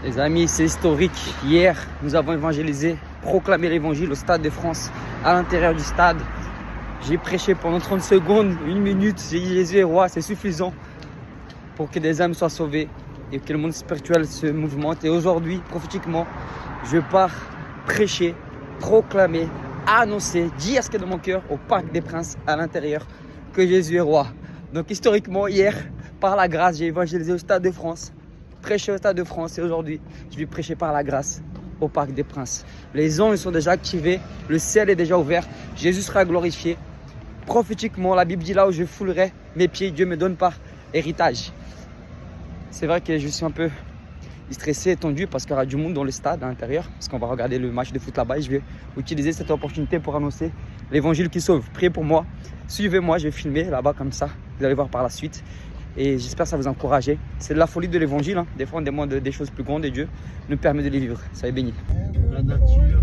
Les amis, c'est historique. Hier, nous avons évangélisé, proclamé l'évangile au Stade de France, à l'intérieur du stade. J'ai prêché pendant 30 secondes, 1 minute. J'ai dit Jésus est roi, c'est suffisant pour que des âmes soient sauvées et que le monde spirituel se mouvemente. Et aujourd'hui, prophétiquement, je pars prêcher, proclamer, annoncer, dire ce qu'il y a dans mon cœur au Parc des Princes, à l'intérieur, que Jésus est roi. Donc historiquement, hier, par la grâce, j'ai évangélisé au Stade de France, prêché au Stade de France, et aujourd'hui, je vais prêcher par la grâce au Parc des Princes. Les anges sont déjà activés, le ciel est déjà ouvert, Jésus sera glorifié. Prophétiquement, la Bible dit là où je foulerai mes pieds, Dieu me donne par héritage. C'est vrai que je suis un peu stressé et tendu parce qu'il y aura du monde dans le stade à l'intérieur, parce qu'on va regarder le match de foot là-bas et je vais utiliser cette opportunité pour annoncer l'évangile qui sauve. Priez pour moi, suivez-moi, je vais filmer là-bas comme ça, vous allez voir par la suite. Et j'espère que ça vous encourage. C'est de la folie de l'évangile, hein. Des fois on demande des choses plus grandes et Dieu nous permet de les vivre. Soyez bénis. La nature,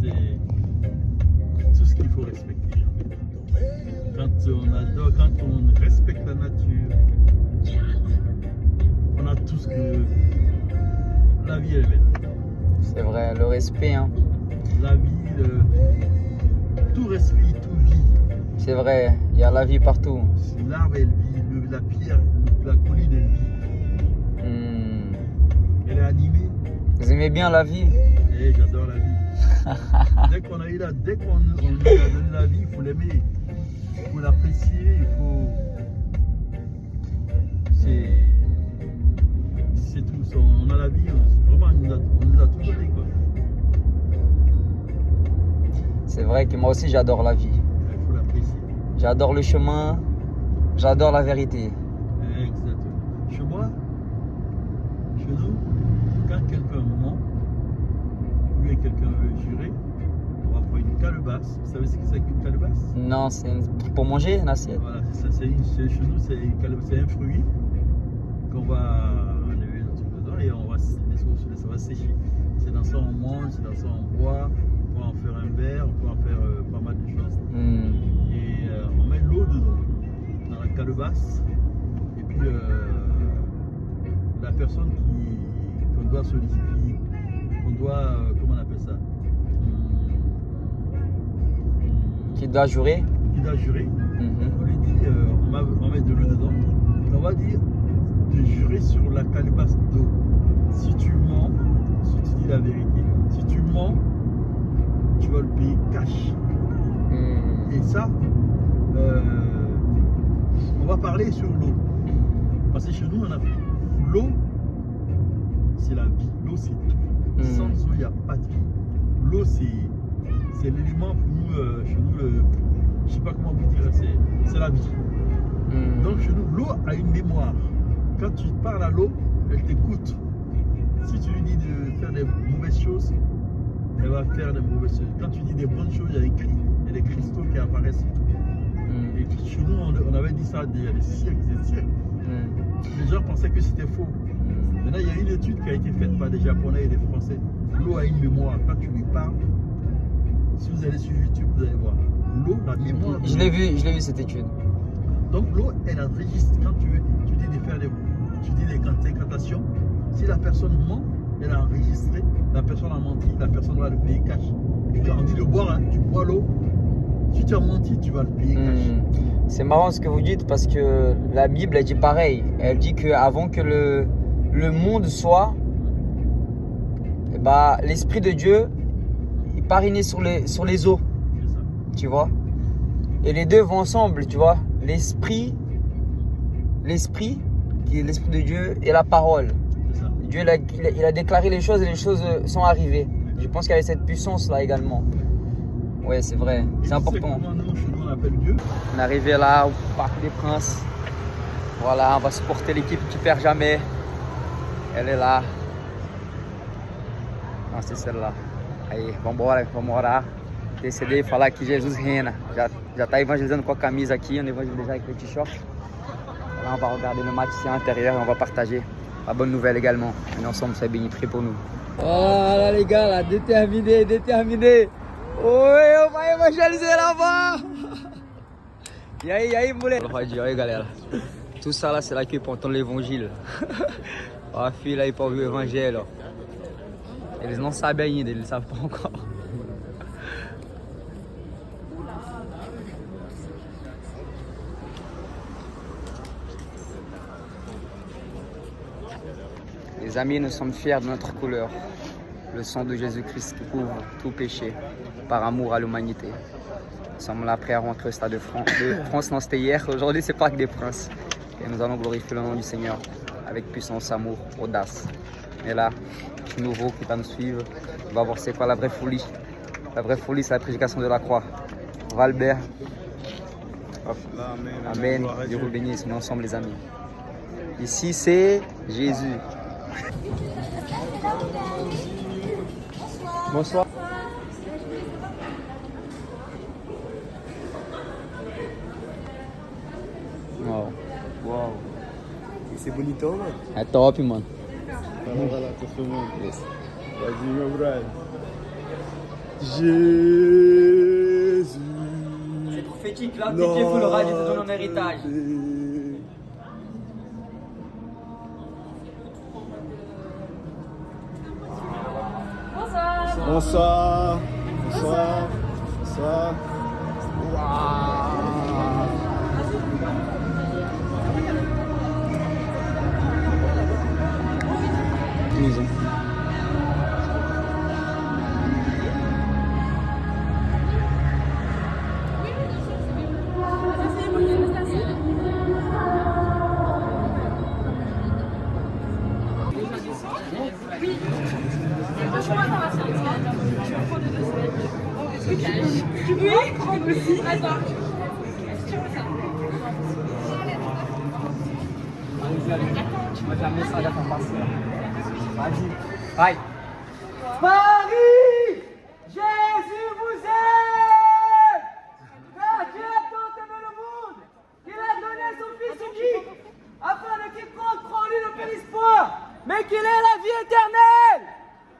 c'est tout ce qu'il faut respecter. Quand on adore, quand on respecte la nature, on a tout ce que la vie est belle. C'est vrai, le respect, hein. La vie, tout respire, tout vit. C'est vrai, il y a la vie partout. L'arbre, elle vit, la pierre, la colline, elle vit. Elle est animée. Vous aimez bien la vie? Et j'adore la vie. Dès qu'on a lui a donné la vie, il faut l'aimer. Il faut l'apprécier, il faut. C'est tout ça. On a la vie, vraiment, on nous a tout donné, quoi. C'est vrai que moi aussi j'adore la vie. Il faut l'apprécier. J'adore le chemin, j'adore la vérité. Exactement. Chez moi, chez nous, quand quelqu'un ment, ou bien quelqu'un veut jurer, on va prendre une calebasse. Vous savez ce que c'est qu'une calebasse? Non, c'est pour manger une assiette. Voilà, c'est ça. Chez nous, c'est un fruit qu'on va enlever dans tout dedans et ça va sécher. C'est dans ça on mange, c'est dans ça on boit, on peut en faire un verre, on peut en faire pas mal de choses. Et on met l'eau dedans, dans la calebasse. Et puis la personne qu'on doit solliciter, qu'on doit, comment on appelle ça, Qui doit jurer. qui doit jurer, on lui dit, on met de l'eau dedans, et on va dire de jurer sur la calebasse d'eau. Si tu mens, si tu dis la vérité, si tu mens, tu vas le payer cash. Et ça, on va parler sur l'eau. Parce que chez nous en Afrique, l'eau, c'est la vie. L'eau, c'est tout. Sans eau, il n'y a pas de vie. L'eau, c'est l'élément pour nous, chez nous, je ne sais pas comment vous dire, c'est la vie. Donc chez nous, l'eau a une mémoire. Quand tu parles à l'eau, elle t'écoute. Si tu lui dis de faire des mauvaises choses, elle va faire des mauvaises choses. Quand tu dis des bonnes choses, il y a des cristaux qui apparaissent et tout. Et chez nous, on avait dit ça il y a des siècles et des siècles. Les gens pensaient que c'était faux. Maintenant, il y a une étude qui a été faite par des Japonais et des Français. L'eau a une mémoire. Quand tu lui parles, si vous allez sur YouTube, vous allez voir. L'eau, la mémoire. Je l'ai vu cette étude. Donc l'eau, elle enregistre quand tu dis de faire tu dis des incantations. Si la personne ment, elle a enregistré, la personne a menti, la personne va le payer cash. Tu lui as dit de boire, hein, tu bois l'eau. Si tu as menti, tu vas le payer cash. C'est marrant ce que vous dites parce que la Bible elle dit pareil. Elle dit qu'avant que le monde soit, bah, l'Esprit de Dieu il parinait sur les eaux. C'est ça. Tu vois. Et les deux vont ensemble, tu vois. L'esprit qui est l'Esprit de Dieu et la parole. C'est ça. Dieu il a déclaré les choses et les choses sont arrivées. Je pense qu'il y avait cette puissance là également. Ouais, c'est vrai, c'est important. Comment nous, chez nous, on appelle Dieu? On est arrivé là au Parc des Princes. Voilà, on va supporter l'équipe qui perd jamais. Elle est là. Non, c'est celle-là. Aí, vamos orar. Interceder e falar que Jesus reina. Já tá evangelizando com a camisa aqui, on évangile déjà avec le t-shirt. Là, on va regarder le match ici à l'intérieur et on va partager la bonne nouvelle également. On est ensemble, c'est béni, priez pour nous. Voilà les gars, là, déterminé. Oi, eu vai evangelizar lá-bas. E aí, moleque? Olha aí, galera. Tout ça là, c'est là que pour entendre l'évangile. A filha aí para ouvir o evangelho. Ó. Eles não sabem ainda, eles sabem pas encore. Les amis, nous sommes fiers de notre couleur. Le sang de Jésus-Christ qui couvre tout péché par amour à l'humanité. Nous sommes là prêts à rentrer au stade de France. France, non, c'était hier. Aujourd'hui, c'est Parc des Princes. Et nous allons glorifier le nom du Seigneur avec puissance, amour, audace. Et là, je suis nouveau qui va nous suivre. On va voir c'est quoi la vraie folie. La vraie folie, c'est la prédication de la croix. Valbert. Amen. Dieu vous bénisse. Nous ensemble, les amis. Ici, c'est Jésus. Bonsoir. Wow. Uau. Esse é bonitão, mano. É top, mano. Vai lá, tô filmando. Pode ir, meu brother. Jesus. C'est prophétique, là, Dieu vous le radier de ton héritage. Bonsoir. Bonsoir. Bonsoir. Uau. Tu peux prendre aussi. Attends. Moi j'ai un message à faire passer. Vas-y. Aïe. Paris! Jésus vous aime! Car Dieu a tant aimé le monde qu'il a donné son Fils unique afin que quiconque croit en lui ne périsse point, mais qu'il ait la vie éternelle.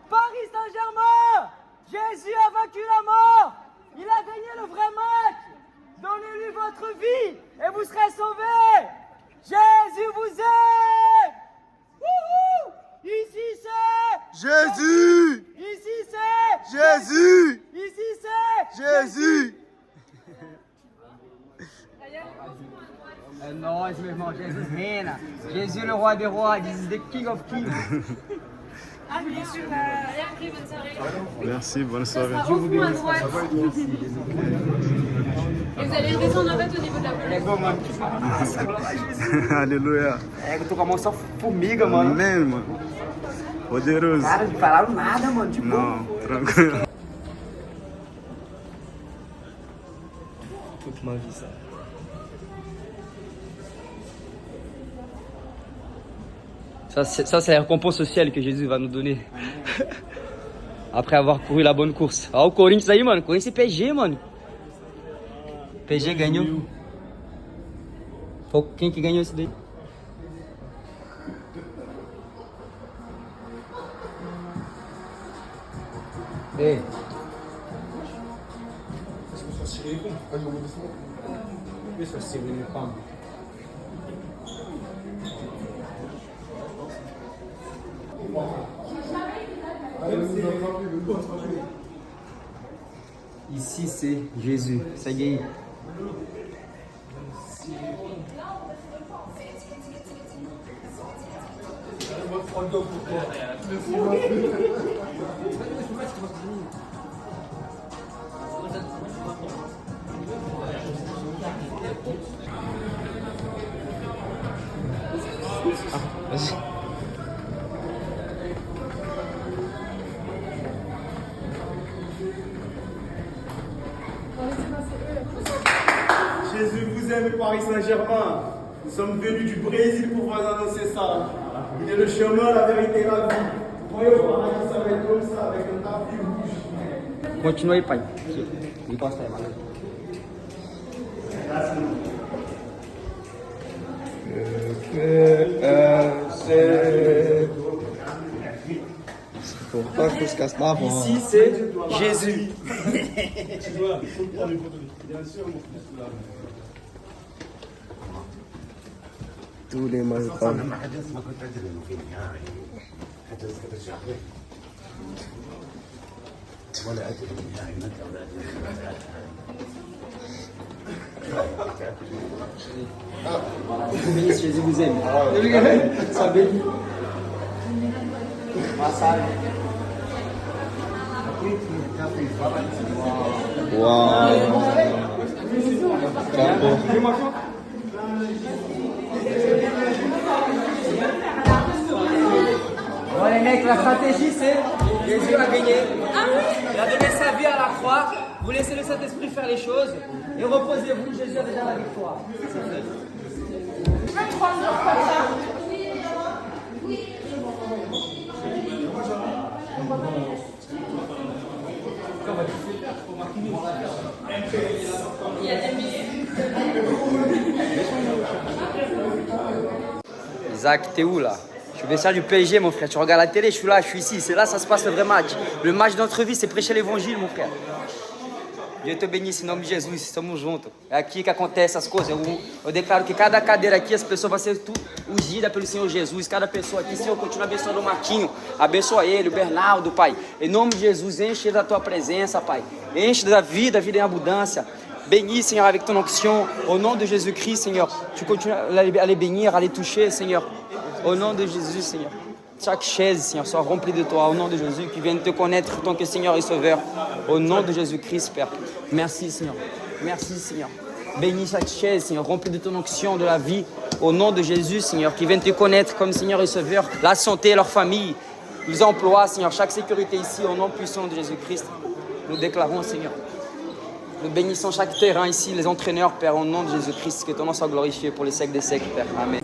Paris Saint-Germain! Jésus a vaincu la mort! Il a gagné le vrai match! Donnez-lui votre vie et vous serez sauvés! Jésus vous aime! Wouhou! Ici c'est Jésus. Ici c'est Jésus. Ici c'est Jésus. É nóis, meu irmão. Jesus reina. Jesus é o roi des rois. This is the king of kings. Ah, bien sûr. Et après, bonne soirée. Merci, bonne soirée. Au fond à droite. Et vous allez descendre en fait au niveau de la police. Pegou, mano. Aleluia. É, eu tô com a mão só formiga, mano. Amém, mano. Poderoso. Cara, não falaram nada, mano. De boa. Não, tranquilo. Toute ma vie, ça. Ça, c'est la récompense au ciel que Jésus va nous donner. Après avoir couru la bonne course. Olha o Corinthians aí, mano. Corinthians e PG, mano. PG ganhou. Foi quem que ganhou esse daí? Ei. Ici c'est Jésus. Segue aí. Jésus vous aime, Paris Saint-Germain. Nous sommes venus du Brésil pour vous annoncer ça. Il est le chemin, la vérité et la vie. Croyez au paradis, ça va être comme ça, avec un tapis rouge. Continua aí, pai. Encosta aí, mano. Faut pas qu'on se casse pas. Ici c'est Jésus. Tu dois prendre une photo. Bien sûr, mon fils, là. tous les matins. Jésus vous aime. Ça bénit. Massage. Bon les mecs, la stratégie c'est Jésus a gagné. Il a donné sa vie à la croix. Vous laissez le Saint-Esprit faire les choses et reposez-vous. Jésus a déjà la victoire. 23 heures comme ça. Il y a des milliers. Isaac, t'es où là? Je suis vestiaire du PSG mon frère. Tu regardes la télé, je suis là, je suis ici. C'est là, ça se passe le vrai match. Le match de notre vie, c'est prêcher l'évangile mon frère. Deus te bendice em nome de Jesus, estamos juntos. É aqui que acontece as coisas. Eu declaro que cada cadeira aqui, as pessoas vão ser ungidas pelo Senhor Jesus. Cada pessoa aqui, Senhor, continua abençoando o Marquinho. Abençoa ele, o Bernardo, Pai. Em nome de Jesus, enche da tua presença, Pai. Enche da vida em abundância. Bénis, Seigneur, avec ton onction. Au nom de Jésus-Christ, Seigneur. Tu continues à les bénir, à les toucher, Seigneur. Au nom de Jésus, Seigneur. Chaque chaise, Seigneur, soit remplie de toi, au nom de Jésus, qui vienne te connaître tant que Seigneur et Sauveur. Au nom de Jésus-Christ, Père. Merci, Seigneur. Merci, Seigneur. Bénis chaque chaise, Seigneur, remplie de ton onction, de la vie. Au nom de Jésus, Seigneur, qui vienne te connaître comme Seigneur et Sauveur. La santé, leur famille, les emplois, Seigneur, chaque sécurité ici, au nom puissant de Jésus-Christ. Nous déclarons, Seigneur. Nous bénissons chaque terrain ici, les entraîneurs, Père, au nom de Jésus-Christ. Que ton nom soit glorifié pour les siècles des siècles, Père. Amen.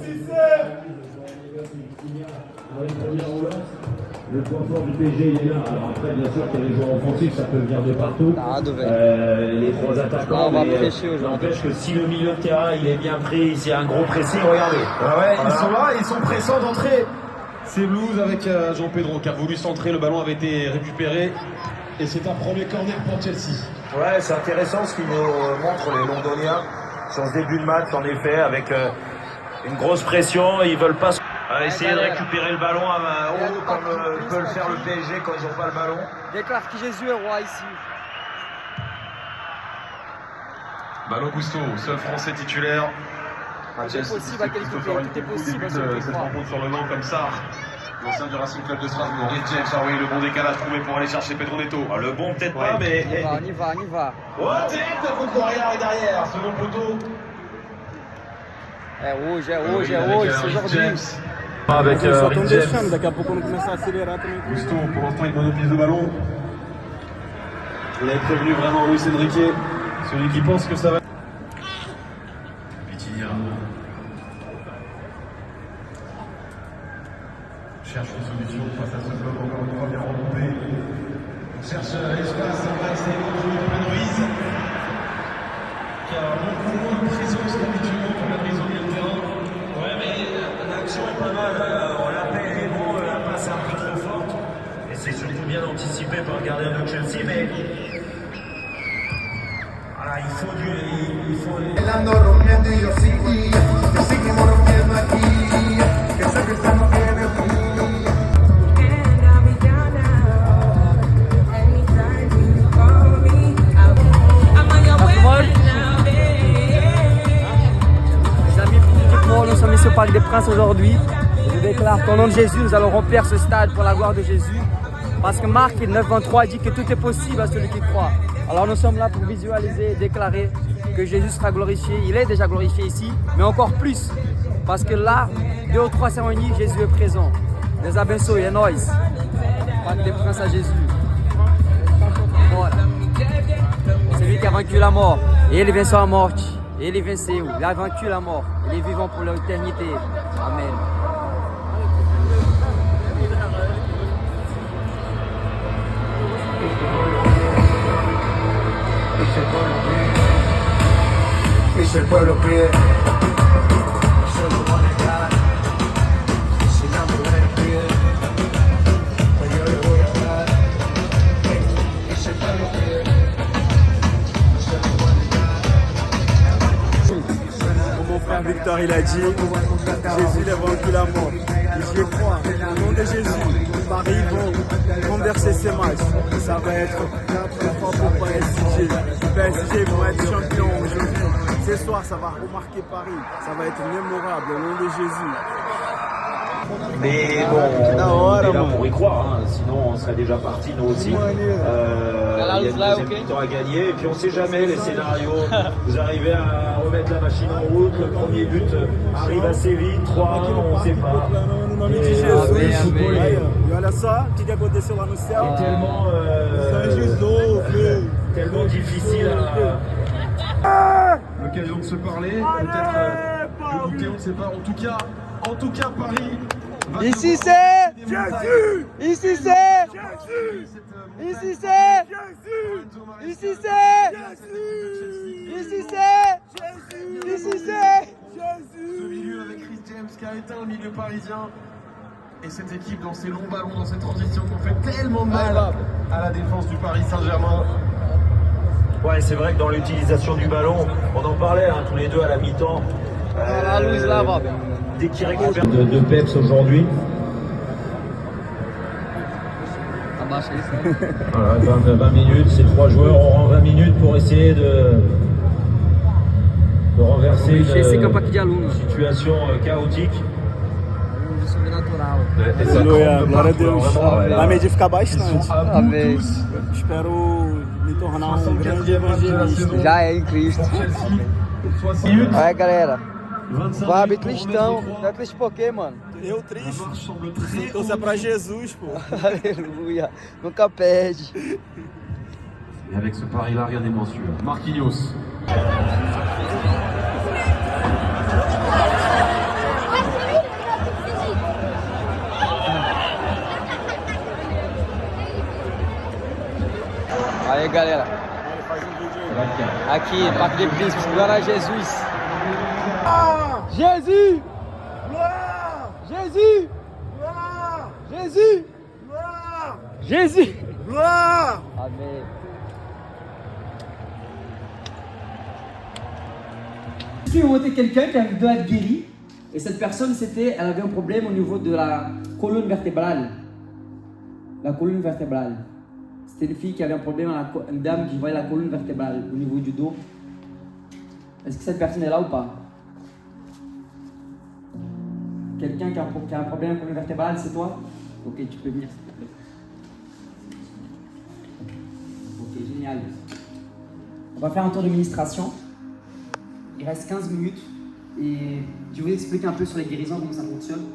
Le point fort du PSG, il est là. Alors après, bien sûr, qu'il y a les joueurs offensifs, ça peut venir de partout. Les trois attaquants, on va prêcher aujourd'hui. n'empêche que si le milieu de terrain, il est bien pris, s'il y a un gros pressing, regardez. Ouais, ils sont là, ils sont pressants d'entrer. C'est Blues avec Jean Pedro qui a voulu centrer, le ballon avait été récupéré. Et c'est un premier corner pour Chelsea. Ouais, c'est intéressant ce qu'ils nous montrent les Londoniens sur ce début de match, en effet, avec une grosse pression. Ils veulent pas essayer de récupérer le ballon à haut comme peut le faire le PSG quand ils n'ont pas le ballon. Déclare que Jésus est roi ici. Malo Gusto, seul français titulaire. Tout est possible à qualifier, tout est possible à cette rencontre sur le banc comme ça. L'ancien du Racing Club de Strasbourg, Rhys James, ah oui, le bon décalage trouvé pour aller chercher Pedro Neto. Ah, le bon peut-être pas, mais... On y va, on y va. Oh, terrible de coup de derrière et derrière, second poteau. Rouge, c'est aujourd'hui. Avec Rhys James. Gusto, pour l'instant, il monopise le ballon. Il avait prévenu vraiment Luis Enrique, celui qui pense que ça va. Vitinha. Cherche une solution face à ce bloc encore une fois bien regroupé. On cherche l'espace, on va essayer de jouer de Ruiz, qui a beaucoup moins de présence d'habitude pour la mise au milieu de terrain. Ouais, mais l'action est pas mal. L'appel est bon, la passe est un peu trop forte. Et c'est surtout bien anticipé par le gardien de Chelsea, mais. Voilà, il faut du. Il faut. Nous sommes ici au Parc des Princes aujourd'hui. Je déclare qu'au nom de Jésus, nous allons remplir ce stade pour la gloire de Jésus. Parce que Marc 9:23 dit que tout est possible à celui qui croit. Alors nous sommes là pour visualiser et déclarer que Jésus sera glorifié. Il est déjà glorifié ici, mais encore plus. Parce que là, 2 ou 3 sont unis, Jésus est présent. Deus abençoe, é nóis. Parc des Princes à Jésus. Voilà. C'est lui qui a vaincu la mort. Et ele venceu a morte. Ele venceu, il a vaincu la mort. Il est vivant pour l'éternité. Amen. Es el pueblo pide. Si la mujer pide, pues yo le voy a dar. Es el pueblo pide. Mon frère Victor. pasteur il a dit Jésus l'a vaincu la mort. Et j'y crois. Au nom de Jésus, Paris vont renverser ces matchs. Et ça va être 4 fois pour PSG. PSG vont être champions aujourd'hui. Ce soir, ça va remarquer Paris. Ça va être mémorable au nom de Jésus. Mais bon, on est là pour y croire, hein. Sinon on serait déjà parti nous aussi. Il y a une deuxième mi-temps à gagner et puis on ne sait jamais les scénarios. Vous arrivez à remettre la machine en route, le premier but arrive assez vite, 3-1, on ne sait pas. No nome de Jesus. Aí, e olha só o que aconteceu lá no céu. Et tellement, tellement difficile à... L'occasion de se parler, peut-être de douter, on ne sait pas. En tout cas, Paris. Ici c'est Jésus. Ici c'est Jésus. Ici c'est Jésus. Ici c'est Jésus. Ici c'est Jésus. Ici c'est Ce milieu avec Chris James qui a éteint le milieu parisien. Et cette équipe dans ces longs ballons, dans cette transition qui ont fait tellement de mal à la défense du Paris Saint-Germain. Ouais, c'est vrai que dans l'utilisation du ballon, on en parlait hein, tous les deux à la mi-temps. Dès qu'il récupère de peps aujourd'hui. Voilà, 20 minutes, ces 3 joueurs auront 20 minutes pour essayer de renverser une situation chaotique. Aleluia, glória a Deus. Vai me edificar bastante. Amém. Espero me tornar grande evangelista. Já é em Cristo. Aí galera, Fábio tristão. Tá triste por quê, mano? Eu triste. Torcer pra Jesus, pô. Aleluia. Nunca perde. Et avec ce pari-là, rien n'est moins sûr. Marquinhos. Aí galera, aqui, Parque de Príncipes, glória a Jesus. Jésus! Jésus! Jésus! Jésus! Gloire! Amen. Je vais vous montrer quelqu'un qui doit être guéri. Et cette personne, elle avait un problème au niveau de la colonne vertébrale. La colonne vertébrale. C'était une fille qui avait un problème, une dame qui voyait la colonne vertébrale au niveau du dos. Est-ce que cette personne est là ou pas? Quelqu'un qui a un problème avec la colonne vertébrale, c'est toi? Ok, tu peux venir. Ok, génial. On va faire un tour de ministration. Il reste 15 minutes et je vais vous expliquer un peu sur les guérisons, comment ça fonctionne.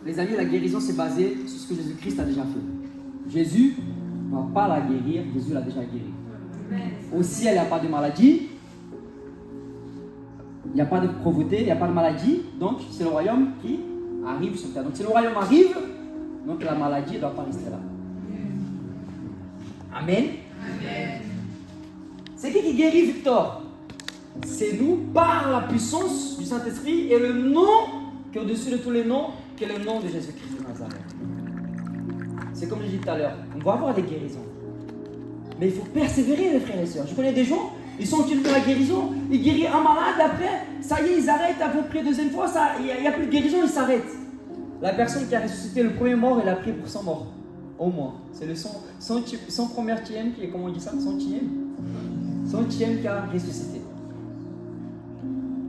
Les amis, la guérison c'est basé sur ce que Jésus-Christ a déjà fait. Jésus ne va pas la guérir, Jésus l'a déjà guéri. Au ciel, il n'y a pas de maladie, il n'y a pas de pauvreté, il n'y a pas de maladie, donc c'est le royaume qui arrive sur terre. Donc si le royaume arrive, donc la maladie ne doit pas rester là. Amen. Amen. C'est qui guérit Victor? C'est nous par la puissance du Saint-Esprit et le nom qui est au-dessus de tous les noms, qui est le nom de Jésus-Christ de Nazareth. C'est comme je disais tout à l'heure, on va avoir des guérisons. Mais il faut persévérer les frères et sœurs. Je connais des gens, ils sont utilisés pour la guérison, ils guérissent un malade, après, ça y est, ils arrêtent à peu près deuxième fois, il n'y a plus de guérison, ils s'arrêtent. La personne qui a ressuscité le premier mort, elle a prié pour 100 morts. Au moins. C'est le 100e qui est, comment on dit ça? 100e qui a ressuscité.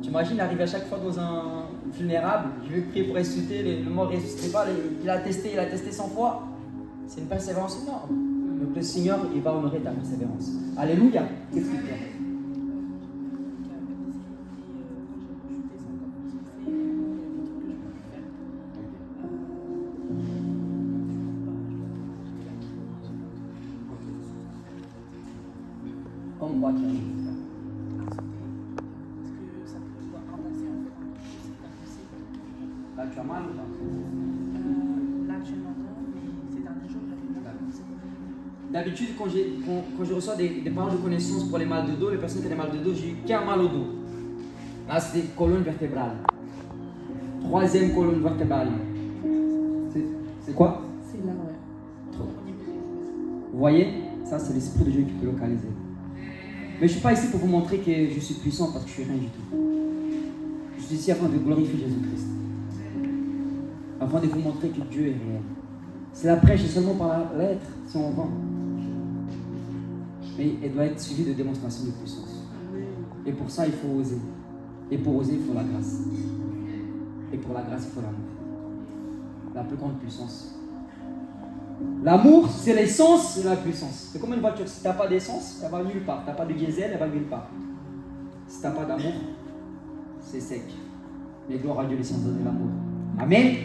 Tu imagines arriver à chaque fois dans un vulnérable, je vais prier pour ressusciter, le mort ne ressuscite pas, il a testé 100 fois. C'est une persévérance énorme. Donc le Seigneur, il va honorer ta persévérance. Alléluia. Qu'est-ce qu'il fait? On voit qu'il y a là, tu as mal ou pas? Là, actuellement, non, mais ces derniers jours, j'avais mal. D'habitude, quand je reçois des paroles de connaissance pour les mal de dos, les personnes qui ont des mal de dos, j'ai eu qu'un mal au dos. Là, c'était colonne vertébrale. 3e colonne vertébrale. C'est quoi? C'est là, ouais. Vous voyez? Ça, c'est l'esprit de Dieu qui peut localiser. Mais je ne suis pas ici pour vous montrer que je suis puissant parce que je suis rien du tout. Je suis ici afin de glorifier Jésus-Christ. Afin de vous montrer que Dieu est réel. C'est la prêche seulement par la lettre, si on vend. Mais elle doit être suivie de démonstrations de puissance. Et pour ça, il faut oser. Et pour oser, il faut la grâce. Et pour la grâce, il faut l'amour. La plus grande puissance. L'amour, c'est l'essence de la puissance. C'est comme une voiture. Si tu n'as pas d'essence, elle va nulle part. Tu n'as pas de diesel, elle va nulle part. Si tu n'as pas d'amour, c'est sec. Mais gloire à Dieu, les saints donnent l'amour. Amen.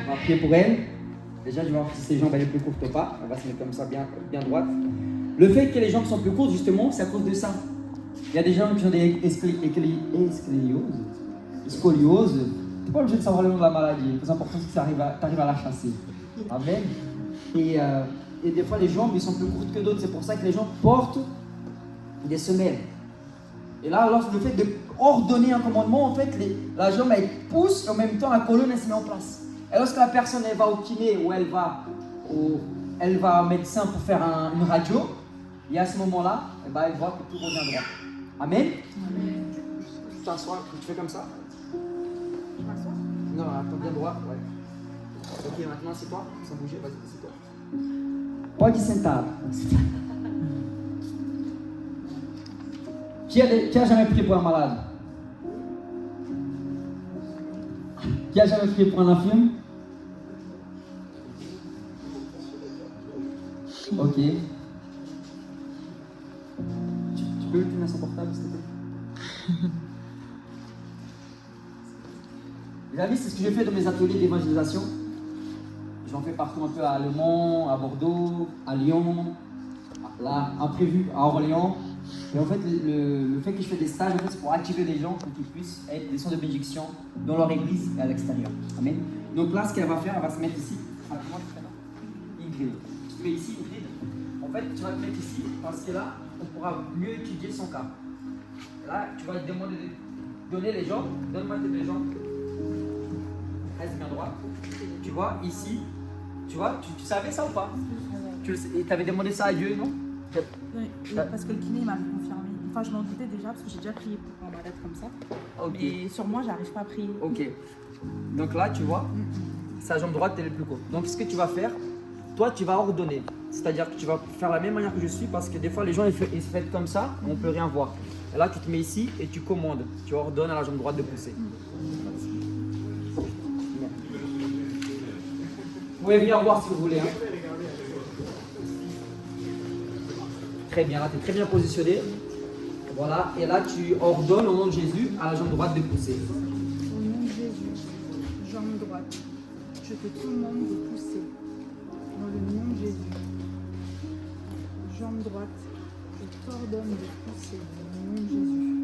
On va prier pour elle. Déjà, je vais voir si ses jambes sont plus courtes ou pas. On va se mettre comme ça, bien droite. Le fait que les jambes sont plus courtes, justement, c'est à cause de ça. Il y a des gens qui ont des scolioses. Tu n'es pas obligé de savoir le nom de la maladie. Le plus important, c'est que tu arrives à la chasser. Amen. Et des fois, les jambes, ils sont plus courtes que d'autres. C'est pour ça que les gens portent des semelles. Et là, alors, le fait de ordonner un commandement, en fait, la jambe, elle pousse et en même temps, la colonne, elle se met en place. Et lorsque la personne, elle va au kiné ou elle va au médecin pour faire une radio, et à ce moment-là, elle voit que tout revient droit. Amen. Amen. Tu t'assois, tu fais comme ça. Je m'assois? Non, attends, bien droit, ouais. Ok, maintenant, c'est toi. Sans bouger, vas-y, c'est toi. Pode sentar. Qui a jamais prié pour un malade? Qui a jamais prié pour un infirme? Ok. Tu peux me tenir son portable, s'il te plaît? Les amis, c'est ce que je fais dans mes ateliers d'évangélisation. J'en fais partout un peu à Le Mans, à Bordeaux, à Lyon, là, imprévu, à Orléans. Et en fait, le fait que je fais des stages, en fait, c'est pour activer les gens pour qu'ils puissent être des centres de bénédiction dans leur église et à l'extérieur. Amen. Donc là, ce qu'elle va faire, elle va se mettre ici. Ah, comment tu fais là? Ingrid. Tu te mets ici, Ingrid. En fait, tu vas te mettre ici parce que là, on pourra mieux étudier son cas. Là, tu vas te demander de donner les jambes. Donne-moi tes deux jambes. Reste bien droit. Tu vois, ici, tu vois, tu savais ça ou pas? Tu avais demandé ça à Dieu, non? Oui, parce que le kiné m'avait confirmé. Enfin, je m'en doutais déjà parce que j'ai déjà prié pour un malade comme ça. Ok. Mais sur moi, j'arrive pas à prier. Ok. Donc là, tu vois, sa jambe droite, elle est plus courte. Donc, ce que tu vas faire, toi, tu vas ordonner. C'est-à-dire que tu vas faire la même manière que je suis parce que des fois, les gens, ils se font comme ça, on ne peut rien voir. Et là, tu te mets ici et tu commandes. Tu ordonnes à la jambe droite de pousser. Vous pouvez venir voir si vous voulez. Hein. Très bien, là tu es très bien positionné. Voilà, et là tu ordonnes au nom de Jésus à la jambe droite de pousser. Au nom de Jésus, jambe droite, je te commande de pousser. Dans le nom de Jésus, jambe droite, je t'ordonne de pousser. Dans le nom de Jésus.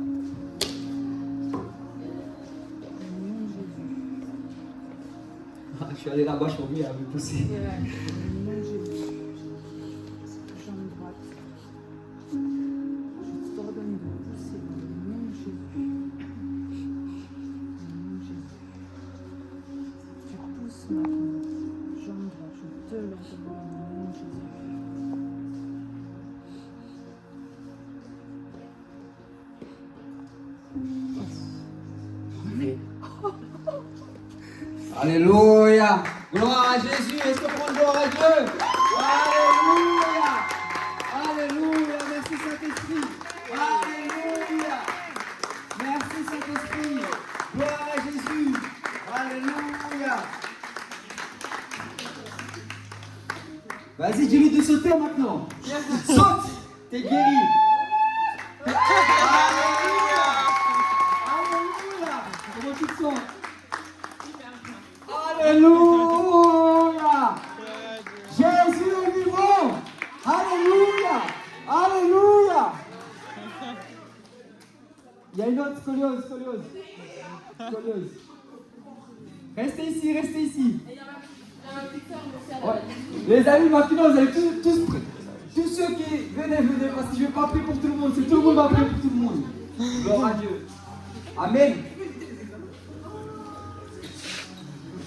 Je suis allé là-bas, je suis revenu à me pousser. Dans le nom de Jésus, jambe droite. Je t'ordonne de pousser dans le nom de Jésus. Dans le nom de Jésus. Tu pousses maintenant. Jambe droite, je te l'ordonne dans le nom de Jésus. Alléluia! Gloire à Jésus! Est-ce que pour gloire à Dieu? Alléluia! Alléluia! Merci Saint-Esprit! Alléluia! Merci Saint-Esprit! Gloire à Jésus! Alléluia! Vas-y, dis-lui de sauter maintenant! Saute! T'es guéri! Alléluia! Alléluia! Comment tu te sens? Alléluia! Jésus est vivant! Alléluia! Alléluia! Il y a une autre scoliose. Restez ici, Ouais. Les amis, maintenant, vous avez tous ceux qui venez, parce que je ne vais pas prier pour tout le monde, c'est tout le monde va prier pour tout le monde. Gloire à Dieu. Amen.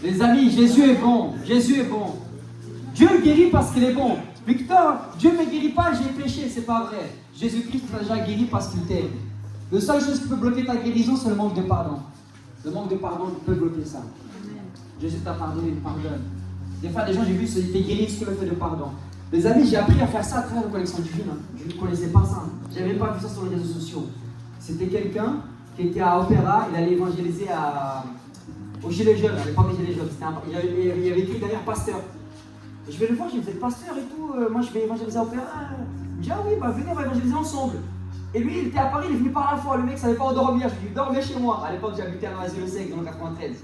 Les amis, Jésus est bon. Dieu guérit parce qu'il est bon. Victor, Dieu ne me guérit pas, j'ai péché, c'est pas vrai. Jésus-Christ t'a déjà guéri parce qu'il t'aime. La seule chose qui peut bloquer ta guérison, c'est le manque de pardon. Le manque de pardon peut bloquer ça. Jésus t'a pardonné, il pardonne. Des fois, des gens, j'ai vu, ils étaient guéris sur le fait de pardon. Les amis, j'ai appris à faire ça à travers la connexion divine. Je ne connaissais pas ça. Je n'avais pas vu ça sur les réseaux sociaux. C'était quelqu'un qui était à Opéra, il allait évangéliser au Gilet jaune, à l'époque des Gilets jaunes. Il y avait écrit derrière pasteur. Et je vais le voir, je me dis, pasteur et tout, moi je vais évangéliser à Opéra. Il me dit, ah oui, bah venez, on va évangéliser ensemble. Et lui, il était à Paris, il est venu par la fois, le mec ne savait pas où dormir. Je lui ai dit, dormez chez moi. À l'époque, j'habitais à Noisy-le-Sec, dans le 93.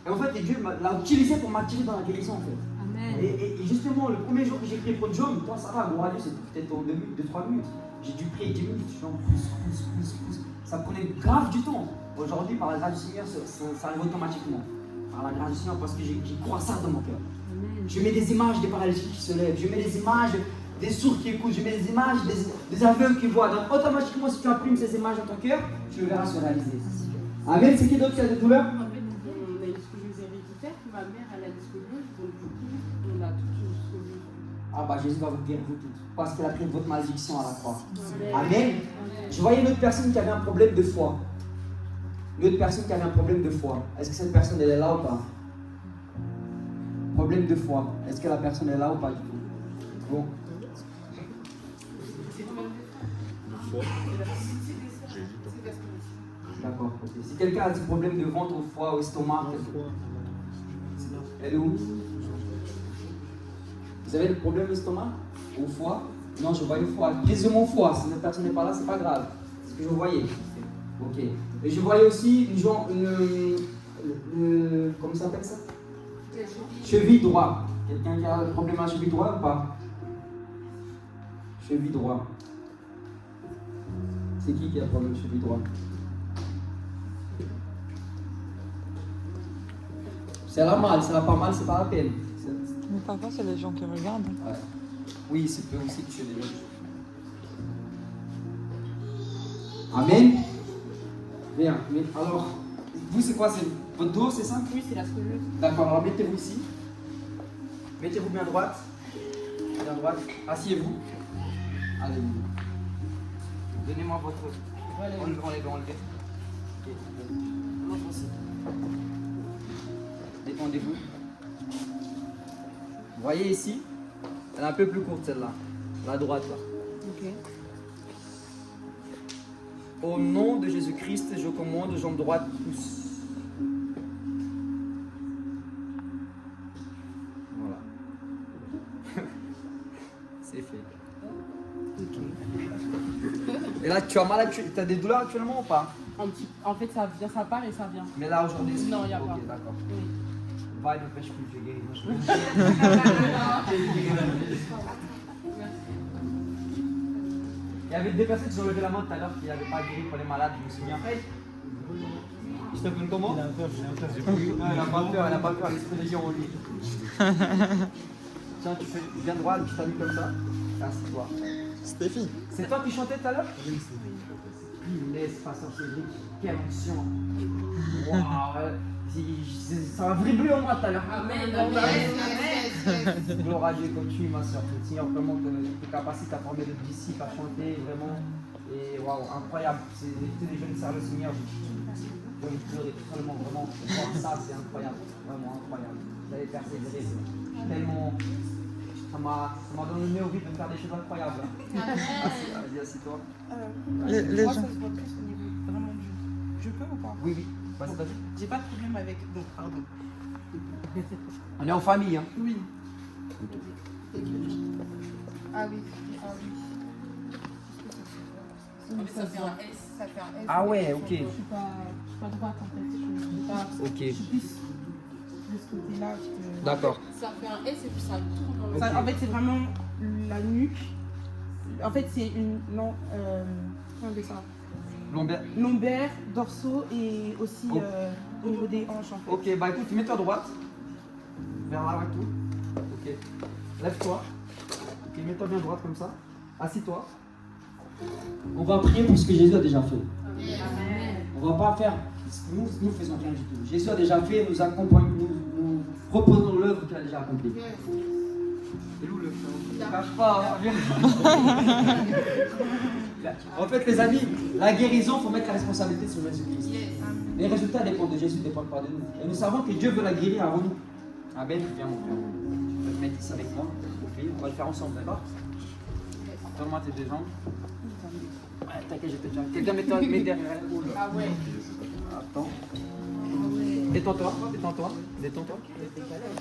Et en fait, Dieu l'a utilisé pour m'attirer dans la guérison en fait. Amen. Et justement, le premier jour que j'ai prié pour John, toi ça va, gloire à Dieu, c'était peut-être en 2-3 minutes. J'ai dû prier 10 minutes, je suis en plus. Ça prenait grave du temps. Aujourd'hui, par la grâce du Seigneur, ça arrive automatiquement. Par la grâce du Seigneur, parce que j'ai crois ça dans mon cœur. Je mets des images des paralytiques qui se lèvent, je mets des images des sourds qui écoutent, je mets des images des aveugles qui voient. Donc automatiquement, si tu imprimes ces images dans ton cœur, tu le verras se réaliser. Amen. C'est qui d'autre qui a des douleurs? En fait, on a une scoliose héréditaire, ma mère elle a une scoliose, donc du coup, on a toute une scoliose. Ah bah Jésus va vous guérir vous toutes, parce qu'il a pris votre malédiction à la croix. Amen. Je voyais une autre personne qui avait un problème de foi. Une autre personne qui avait un problème de foi. Est-ce que cette personne elle est là ou pas? Problème de foi. Est-ce que la personne est là ou pas du tout? Bon. D'accord. Okay. Si quelqu'un a des problèmes de ventre, au foie, au estomac, elle est où? Vous avez des problèmes d'estomac? Au foie? Non, je voyais au foie. Prise de mon foie. Si cette personne n'est pas là, c'est pas grave. C'est ce que je voyais. Ok. Et je voyais aussi comment ça s'appelle ça? Cheville droit. Quelqu'un qui a un problème à la cheville droit ou pas? Cheville droit. C'est qui a un problème de cheville droit? Si elle a mal, si elle n'a pas mal, c'est pas la peine. Mais parfois, c'est les gens qui regardent. Ouais. Oui, c'est peut aussi toucher des gens. Amen. Bien. Mais alors, vous, c'est quoi? C'est votre dos, c'est ça? Oui, c'est la scoliose. D'accord, alors mettez-vous ici. Mettez-vous bien droite. Bien droite. Asseyez-vous. Allez. Donnez-moi votre. Enlevez. Ok. L'autre aussi. Détendez-vous. Vous voyez ici, elle est un peu plus courte celle-là. La droite là. Ok. Au nom de Jésus-Christ, je commande jambe droite pousse. Voilà. C'est fait. Ok. Et là, tu as mal, tu as des douleurs actuellement ou pas? En fait, ça vient, ça part et ça vient. Mais là aujourd'hui, c'est... Non, il n'y a pas. Ok, d'accord. Oui. Va, ne pêche plus, je guéris. Il y avait des personnes qui ont levé la main tout à l'heure qui n'avaient pas guéri pour les malades, je me souviens. Je t'appelle comment? Il a peur, elle n'a pas peur, l'esprit de Dieu en lui. Tiens, tu fais bien droit, tu t'as mis comme ça. Assieds-toi. Stéphie. C'est toi qui chantais tout à l'heure? Oui, c'est lui. Laisse, pasteur Cédric, quelle onction. Waouh, ça a vibré en moi tout à l'heure. Amen. Gloire à Dieu, continue ma soeur. Que le Seigneur vraiment te capacite à former de disciples, à chanter vraiment. Et waouh, incroyable. Tous les jeunes servent le Seigneur. Je vais pleurer totalement, vraiment. Voir ça, c'est incroyable. Vraiment incroyable. Vous allez persévérer. Tellement. Ça m'a donné envie de faire des choses incroyables. Vas-y, assis-toi. Les Moi, gens. ça se voit plus au niveau vraiment du. Je peux ou pas? Oui. Vas-y, vas-y. J'ai pas de problème avec. Donc, pardon. On est en famille, hein. Oui. Ah oui. Ça fait un S. Ça fait un S. Ah ouais, ok. Je suis pas droite en fait. Je Ok. suis plus de ce côté-là. D'accord. Ça fait un S et puis ça tourne. Ça, en fait, c'est vraiment la nuque. En fait, c'est une. Non. Comment on dit ça? Lombaire, dorsaux et aussi au niveau des hanches en fait. Ok, bah écoute, mets-toi à droite. Vers là avec tout. Ok. Lève-toi. Ok, mets-toi bien droite comme ça. Assis-toi. On va prier pour ce que Jésus a déjà fait. Amen. On va pas faire. Nous faisons rien du tout. Jésus a déjà fait, nous accompagnons, nous reposons l'œuvre qu'il a déjà accomplie. C'est où le frérot? Ne cache pas. En fait, les amis, la guérison, il faut mettre la responsabilité sur Jésus-Christ. Les résultats dépendent de Jésus, ne dépendent pas de nous. Et nous savons que Dieu veut la guérir avant nous. Amen, viens mon frère. Tu peux te mettre ici avec moi. On va le faire ensemble, d'accord? Donne-moi tes deux jambes. Ouais, t'inquiète, je te tiens. Quelqu'un met derrière. Ah ouais. Attends. Détends-toi.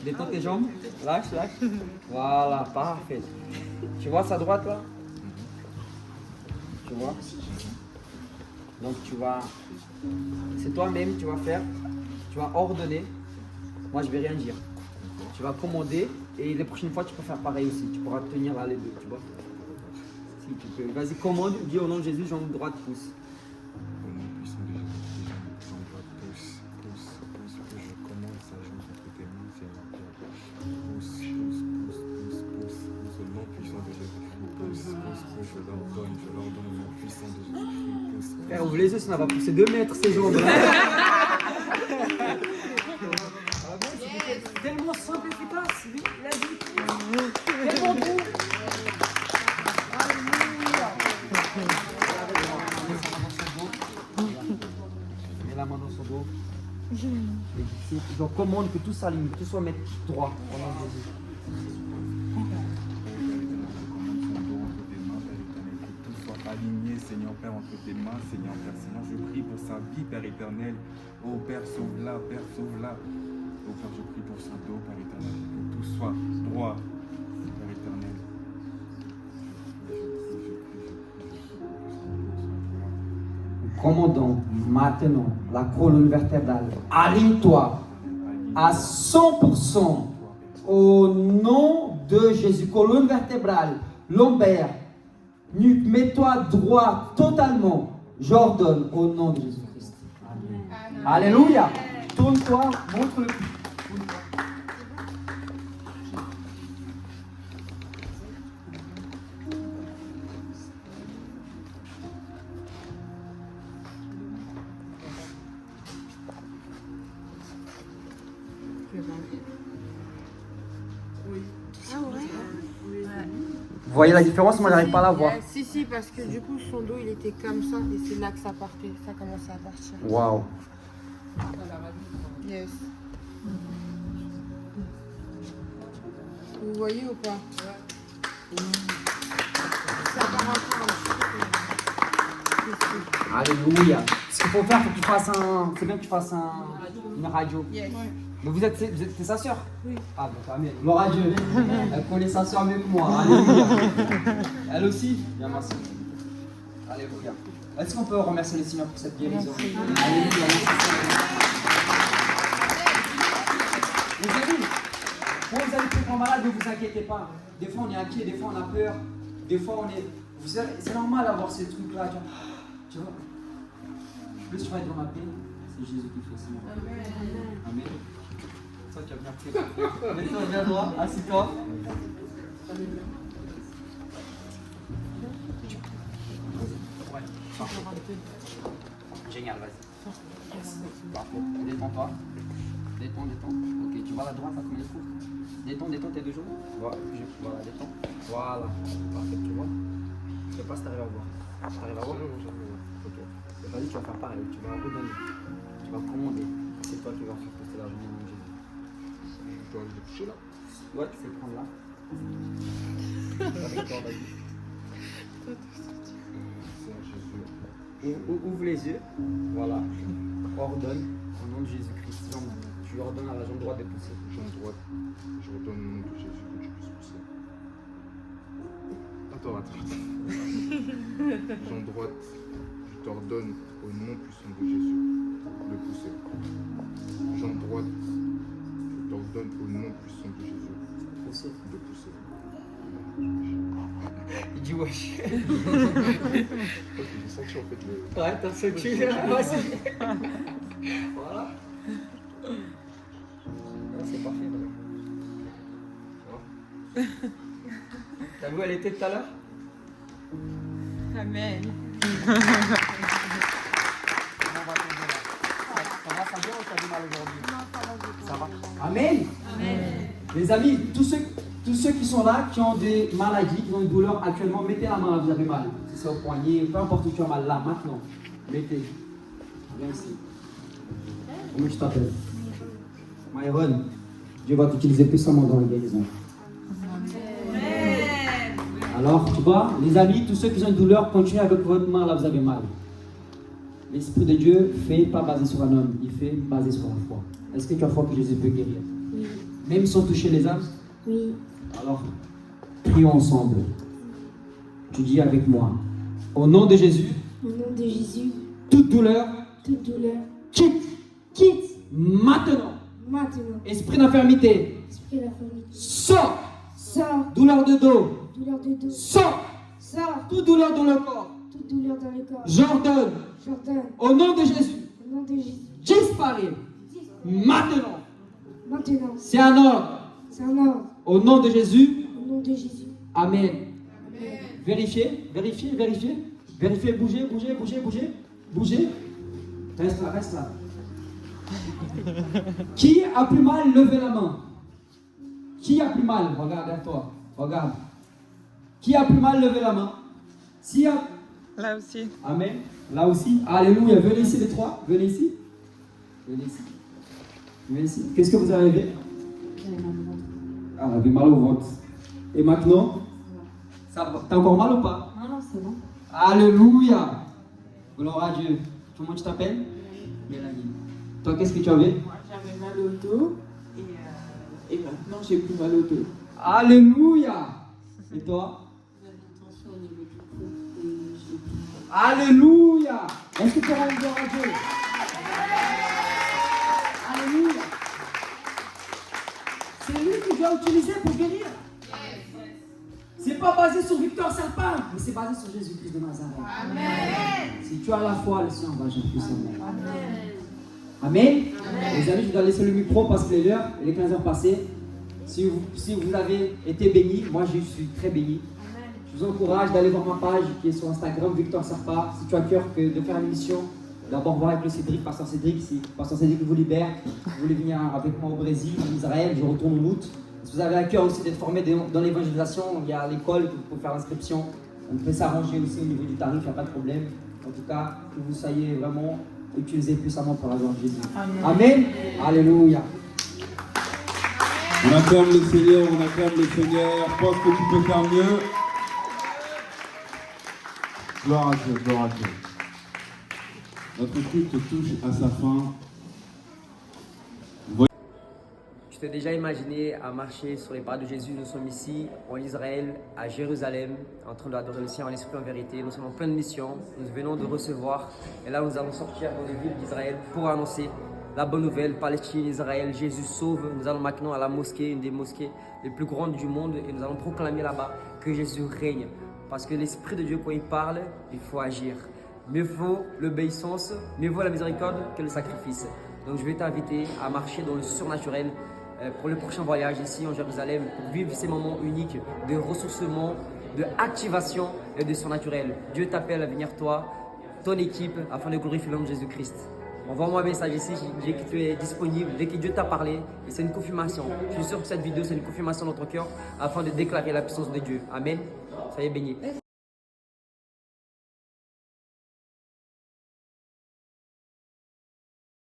Détends tes jambes. Lâche. Voilà, parfait. Tu vois sa droite là? Tu vois? Donc tu vas... C'est toi-même, tu vas faire. Tu vas ordonner. Moi, je vais rien dire. Tu vas commander. Et les prochaines fois, tu peux faire pareil aussi. Tu pourras tenir là les deux, tu vois? Si tu peux. Vas-y, commande. Dis au nom de Jésus, jambe droite, pousse. Au nom puissant de Jésus, jambe droite, pousse. Que je commande sa jambe entre tes mains, Seigneur Père. Pousse. Au nom puissant de Jésus. Pousse. Je l'ordonne au nom puissant de Jésus. Pousse. Frère, ouvre les yeux, ça va pousser 2 mètres ces jambes. Tellement simple, efficace, oui, il a dit. Tellement beau. Mets la main dans son dos. Je commande que tout s'aligne, que tout soit mettre droit au nom de Jésus. Aligné, Seigneur Père, entre tes mains, Seigneur Père. Seigneur, je prie pour sa vie, Père éternel. Oh Père, sauve-la, Père, sauve-la. Oh Père, je prie pour son dos, Père éternel, que tout soit droit, Père éternel. Nous commandons maintenant la colonne vertébrale. Aligne-toi à 100% au nom de Jésus. Colonne vertébrale, lombaire, nuque, mets-toi droit totalement. J'ordonne au nom de Jésus-Christ. Amen. Alléluia. Tourne-toi, montre-le. Vous voyez la différence? Moi, j'arrive pas à la voir. Si, parce que du coup, son dos, il était comme ça, et c'est là que ça partait, ça commençait à partir. Waouh. Yes. Vous voyez ou pas? Ça part encore un petit peu. Alléluia. Ce qu'il faut faire, c'est que tu fasses un... C'est bien que tu fasses une radio. Yes. Mais vous êtes sa sœur? Oui. Ah bon, amen. Gloire à Dieu. Elle connaît sa sœur mieux que moi. Alléluia. Elle aussi? Bien, merci. Alléluia. Est-ce qu'on peut remercier le Seigneur pour cette guérison? Alléluia. Les amis, quand vous allez être malade, ne vous inquiétez pas. Des fois on est inquiet, des fois on a peur, des fois on est... C'est normal d'avoir ces trucs-là. Tu vois? Plus tu vas être dans la paix, c'est Jésus qui fait ça. Amen. Amen. Ça, tu vas bien prier. Mets-toi bien droit, assis-toi. Ouais, parfait. Génial, vas-y. Parfait. Détends-toi. Détends. Ok, tu vois la droite, là, comme il faut. Détends tes deux jambes. Voilà, détends. Voilà. Parfait, tu vois. Je sais pas si t'arrives à voir. T'arrives à voir? Ok. Vas-y, tu vas faire pareil. Tu vas redonner. Tu vas commander. C'est toi qui vas faire poster la journée de Jésus. Je dois le toucher là? Ouais, tu sais le prendre là. Avec toi, vas-y. Ouvre les yeux. Voilà. Ordonne au nom de Jésus-Christ. Tu ordonnes à la jambe droite de pousser. Jambe droite, je redonne au nom de Jésus que tu puisses pousser. Attends. Jambe droite, je t'ordonne au nom puissant de Jésus de pousser. Jambe droite, je t'ordonne au nom puissant de Jésus de pousser. Il dit wesh. J'ai senti en fait le... Ouais, t'as senti. Voilà. C'est parfait. T'as vu où elle était tout à l'heure? Amen. Ça va bien ou t'as du mal aujourd'hui? Ça va. Amen. Les amis, tous ceux Tous ceux qui sont là, qui ont des maladies, qui ont une douleur actuellement, mettez la main là, vous avez mal. Si c'est au poignet, peu importe où tu as mal, là, maintenant. Mettez. Viens ici. Comment tu t'appelles? Myron. Dieu va t'utiliser puissamment dans la guérison. Alors, tu vois, les amis, tous ceux qui ont une douleur, continuez avec votre main là, vous avez mal. L'Esprit de Dieu fait pas basé sur un homme, il fait basé sur la foi. Est-ce que tu as foi que Jésus peut guérir? Oui. Même sans toucher les âmes? Oui. Alors, prions ensemble. Tu dis avec moi. Au nom de Jésus. Au nom de Jésus. Toute douleur. Toute douleur. Quitte. Quitte. Maintenant. Maintenant. Esprit d'infirmité. Esprit d'infirmité. Sors. Sors. Douleur de dos. Douleur de dos. Sors. Sors. Toute douleur dans le corps. Toute douleur dans le corps. J'ordonne. J'ordonne. Au nom de Jésus. Au nom de Jésus. Disparaît. Maintenant. Maintenant. C'est un ordre. C'est un ordre. Au nom de Jésus. Au nom de Jésus. Amen. Amen. Vérifiez, vérifiez, vérifiez. Vérifiez, bougez, bougez, bougez, bougez. Bougez. Reste là, reste là. Qui a plus mal, levez la main. Qui a plus mal? Regarde à toi. Regarde. Qui a plus mal, levez la main. Si a... Là aussi. Amen. Là aussi. Alléluia. Venez ici les trois. Venez ici. Venez ici. Venez ici. Qu'est-ce que vous avez? Ah, vous avez mal au ventre. Et maintenant? Ça va. T'as encore mal ou pas? Non, c'est bon. Alléluia. Gloire à Dieu. Comment tu t'appelles? Mélanie. Toi, qu'est-ce que tu avais? Moi, j'avais mal au dos et maintenant, j'ai plus mal au dos. Alléluia. Et toi? J'avais une tension au niveau du cou et j'ai plus mal. Alléluia. Est-ce que tu auras une gloire à Dieu? Alléluia. C'est lui que tu as utilisé pour guérir. C'est pas basé sur Victor Serpin, mais c'est basé sur Jésus-Christ de Nazareth. Amen. Si tu as la foi, le Seigneur va agir puissamment. Amen. Les amis, je dois laisser le micro parce que l'heure, il est 15h passées. Si vous avez été bénis, moi je suis très béni. Je vous encourage d'aller voir ma page qui est sur Instagram, Victor Serpa. Si tu as à cœur de faire une mission, d'abord voir avec le Cédric, Pasteur Cédric, si Pasteur Cédric vous libère, vous voulez venir avec moi au Brésil, en Israël, je retourne en août. Si vous avez à cœur aussi d'être formé dans l'évangélisation, il y a l'école pour faire l'inscription. On peut s'arranger aussi au niveau du tarif, il n'y a pas de problème. En tout cas, que vous soyez vraiment utilisés puissamment pour la gloire de Jésus. Amen. Amen. Alléluia. On acclame le Seigneur, on acclame le Seigneur. Pense que tu peux faire mieux. Gloire à Dieu, gloire à Dieu. Notre culte touche à sa fin. Tu t'es déjà imaginé à marcher sur les pas de Jésus? Nous sommes ici en Israël, à Jérusalem, en train d'adorer le Seigneur en esprit et en vérité. Nous sommes en pleine mission. Nous venons de recevoir. Et là, nous allons sortir dans les villes d'Israël pour annoncer la bonne nouvelle. Palestine, Israël, Jésus sauve. Nous allons maintenant à la mosquée, une des mosquées les plus grandes du monde. Et nous allons proclamer là-bas que Jésus règne. Parce que l'Esprit de Dieu, quand il parle, il faut agir. Mieux vaut l'obéissance, mieux vaut la miséricorde que le sacrifice. Donc je vais t'inviter à marcher dans le surnaturel pour le prochain voyage ici en Jérusalem, pour vivre ces moments uniques de ressourcement, de activation et de surnaturel. Dieu t'appelle à venir toi, ton équipe, afin de glorifier le nom de Jésus-Christ. Envoie-moi un message ici, dès que tu es disponible, dès que Dieu t'a parlé, et c'est une confirmation. Je suis sûr que cette vidéo, c'est une confirmation dans ton cœur, afin de déclarer la puissance de Dieu. Amen. Soyez bénis.